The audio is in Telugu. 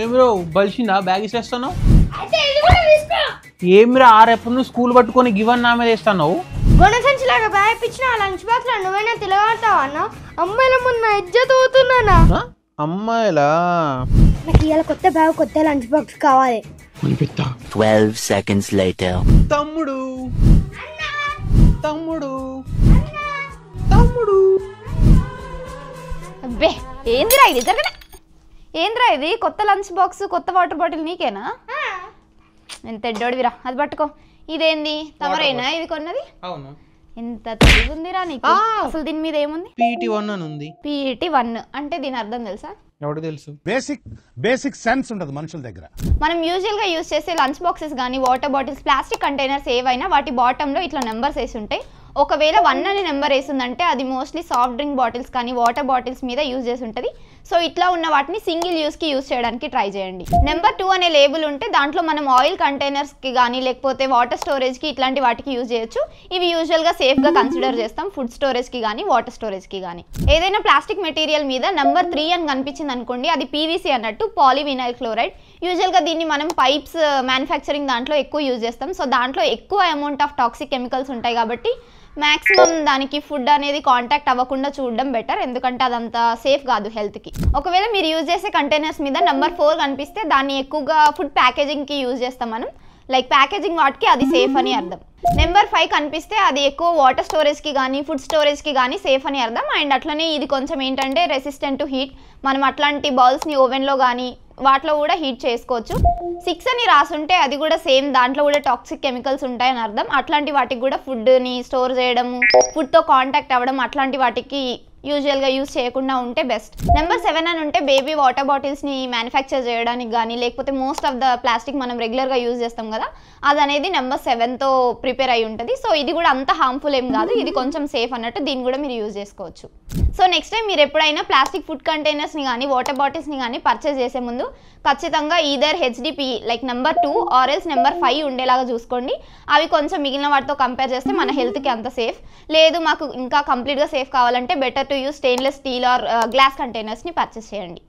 ఏమిరో బలిసిందా బ్యాగ్ ఇచ్చేస్తాను ఏమిరా ఆరెప్పుడు నువ్వు స్కూల్ పట్టుకొని గివన్ నా మీద వేస్తాను గొడవ సంచిలాగా బ్యాగ్ ఇప్పించిన లంచ్ బాక్స్ లో నువ్వైనా తిరగడతావా అన్న అమ్మాయిల ముందు ఇజ్జత్ అవుతున్నానా అమ్మాయిలా నాకు ఇవాళ కొత్త బ్యాగ్ కొత్త లంచ్ బాక్స్ కావాలి 12 seconds later తమ్ముడు తమ్ముడు తమ్ముడు అబ్బే ఏందిరా ఇది జరగనే ఏంద్రా ఇది కొత్త లంచ్ బాక్స్ కొత్త వాటర్ బాటిల్ నీకేనా ఎంత ఎడ్డోడివిరా అది పట్టుకో ఇదేంది తమరేనా ఇది కొన్నది అవును ఎంత తెలివిందిరా నీకు అసలు దీని మీద ఏముంది PT1 అని ఉంది PT1 అంటే దీని అర్థం తెలుసా ఎవడు తెలుసు బేసిక్ సెన్స్ ఉండదు మనుషుల దగ్గర మనం యూజువల్ గా యూజ్ చేసే లంచ్ బాక్సెస్ కానీ వాటర్ బాటిల్స్ ప్లాస్టిక్ కంటైనర్స్ ఏవైనా వాటి బాటమ్ లో ఇట్లా నెంబర్స్ వేసి ఉంటాయి ఒకవేళ 1 అనే నెంబర్ వేసిందంటే అది మోస్ట్లీ సాఫ్ట్ డ్రింక్ బాటిల్స్ కానీ వాటర్ బాటిల్స్ మీద యూజ్ చేసి ఉంటుంది సో ఇట్లా ఉన్న వాటిని సింగిల్ యూస్కి యూజ్ చేయడానికి ట్రై చేయండి నెంబర్ 2 అనే లేబుల్ ఉంటే దాంట్లో మనం ఆయిల్ కంటైనర్స్కి కానీ లేకపోతే వాటర్ స్టోరేజ్కి ఇట్లాంటి వాటికి యూజ్ చేయొచ్చు ఇవి యూజువల్గా సేఫ్గా కన్సిడర్ చేస్తాం ఫుడ్ స్టోరేజ్కి కానీ వాటర్ స్టోరేజ్కి కానీ ఏదైనా ప్లాస్టిక్ మెటీరియల్ మీద నెంబర్ 3 అని కనిపించింది అనుకోండి అది PVC అన్నట్టు పాలీవినైల్ క్లోరైడ్ యూజువల్గా దీన్ని మనం పైప్స్ మ్యానుఫ్యాక్చరింగ్ దాంట్లో ఎక్కువ యూజ్ చేస్తాం సో దాంట్లో ఎక్కువ అమౌంట్ ఆఫ్ టాక్సిక్ కెమికల్స్ ఉంటాయి కాబట్టి మాక్సిమం దానికి ఫుడ్ అనేది కాంటాక్ట్ అవ్వకుండా చూడడం బెటర్ ఎందుకంటే అదంతా సేఫ్ కాదు హెల్త్కి ఒకవేళ మీరు యూజ్ చేసే కంటైనర్స్ మీద నెంబర్ 4 కనిపిస్తే దాన్ని ఎక్కువగా ఫుడ్ ప్యాకేజింగ్కి యూజ్ చేస్తాం మనం లైక్ ప్యాకేజింగ్ వాటికి అది సేఫ్ అని అర్థం నెంబర్ 5 కనిపిస్తే అది ఎక్కువ వాటర్ స్టోరేజ్కి కానీ ఫుడ్ స్టోరేజ్కి కానీ సేఫ్ అని అర్థం అండ్ అట్లనే ఇది కొంచెం ఏంటంటే రెసిస్టెంట్ టు హీట్ మనం అట్లాంటి బౌల్స్ని ఓవెన్లో కానీ వాటిలో కూడా హీట్ చేసుకోవచ్చు 6 అని రాసుంటే అది కూడా సేమ్ దాంట్లో కూడా టాక్సిక్ కెమికల్స్ ఉంటాయని అర్థం అట్లాంటి వాటికి కూడా ఫుడ్ని స్టోర్ చేయడము ఫుడ్తో కాంటాక్ట్ అవ్వడం అట్లాంటి వాటికి యూజువల్గా యూజ్ చేయకుండా ఉంటే బెస్ట్ నెంబర్ 7 అని ఉంటే బేబీ వాటర్ బాటిల్స్ని మ్యానుఫ్యాక్చర్ చేయడానికి కానీ లేకపోతే మోస్ట్ ఆఫ్ ద ప్లాస్టిక్ మనం రెగ్యులర్గా యూజ్ చేస్తాం కదా అది అనేది నెంబర్ 7తో ప్రిపేర్ అయి ఉంటుంది సో ఇది కూడా అంత హార్మ్ఫుల్ ఏం కాదు ఇది కొంచెం సేఫ్ అన్నట్టు దీన్ని కూడా మీరు యూజ్ చేసుకోవచ్చు సో నెక్స్ట్ టైం మీరు ఎప్పుడైనా ప్లాస్టిక్ ఫుడ్ కంటైనర్స్ని కానీ వాటర్ బాటిల్స్ని కానీ పర్చేస్ చేసే ముందు ఖచ్చితంగా either HDPE like number 2 or else number 5 ఉండేలాగా చూసుకోండి అవి కొంచెం మిగిలిన వాటితో కంపేర్ చేస్తే మన హెల్త్కి అంత సేఫ్ లేదు మాకు ఇంకా కంప్లీట్గా సేఫ్ కావాలంటే better to use stainless steel or glass కంటైనర్స్ని పర్చేస్ చేయండి